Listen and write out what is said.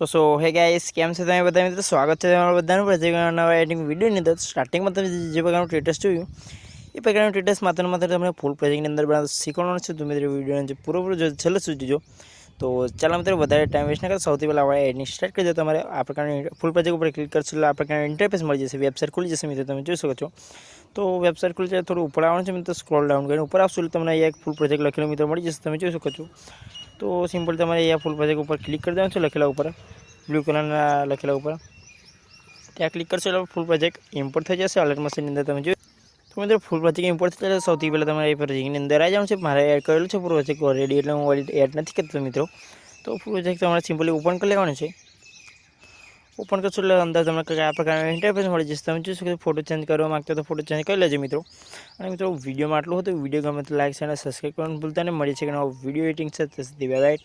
તો હે ગાઈસ કેમ છે તમે બધા મિત્રો સ્વાગત છે તમારું બધાનું પ્રત્યેક નવા એડિટિંગ વિડીયોની અંદર સ્ટાર્ટિંગમાં તમે જે પ્રકારનું સ્ટેટસ જોયું એ પ્રકારનું સ્ટેટસ માત્ર તમને ફૂલ પ્રોજેક્ટની અંદર બનાવતા શીખવાનું છે. તો મિત્રો વિડીયોને જે પૂરો છેલ્લે સુધી જો તો ચાલો મિત્રો વધારે ટાઈમ વેસ્ટ ના કરો. સૌથી પહેલાં આપણે એડિટિંગ સ્ટાર્ટ કરી દો. તમારે આ પ્રકારની ફૂલ પ્રોજેક્ટ ઉપર ક્લિક કરશો એટલે આ પ્રકારની ઇન્ટરફેસ મળી જશે, વેબસાઇટ ખુલી જશે મિત્રો, તમે જોઈ શકો છો. તો વેબસાઇટ ખુલી જાય થોડું ઉપર આવવાનું છે મિત્રો, સ્ક્રોલ ડાઉન કરીને ઉપર આવશો એટલે તમને અહીંયા એક ફૂલ પ્રોજેક્ટ લખેલો મિત્રો મળી જશે, તમે જોઈ શકો છો. તો સિમ્પલ તમારે અહીંયા ફૂલ પ્રોજેક્ટ ઉપર ક્લિક કરી દેવાનું છે, લખેલા ઉપર બ્લુ કલરના લખેલા ઉપર ત્યાં ક્લિક કરશો એટલે ફૂલ પ્રોજેક્ટ ઇમ્પોર્ટ થઈ જશે અલર્ટ મશીનની અંદર, તમે જોઈ. તો મિત્રો ફૂલ પ્રોજેક્ટ ઇમ્પોર્ટ થઈ જશે સૌથી પહેલાં તમારે એ પ્રોજેક્ટની અંદર આવી જવાનું છે. મારે એડ કરેલું છે પ્રોજેક્ટ ઓલરેડી એટલે હું એડ નથી કરતો મિત્રો. તો પ્રોજેક્ટ તમારે સિમ્પલી ઓપન કરી લેવાનું છે. ઓપન કરશો એટલે અંદર તમને કયા પ્રકારના ઇન્ટરફેસ મળી જશે, તમે જોઈ શકો. ફોટો ચેન્જ કરવા માગતો તો ફોટો ચેન્જ કરી લેજો મિત્રો. અને મિત્રો વિડીયોમાં આટલું હતું. વિડીયો ગમે તો લાઈક અને સબસ્ક્રાઈબ કરવાનું ભૂલતા નહીં. મળી છે કે નવો વિડીયો એડિટિંગ છે. Bye bye.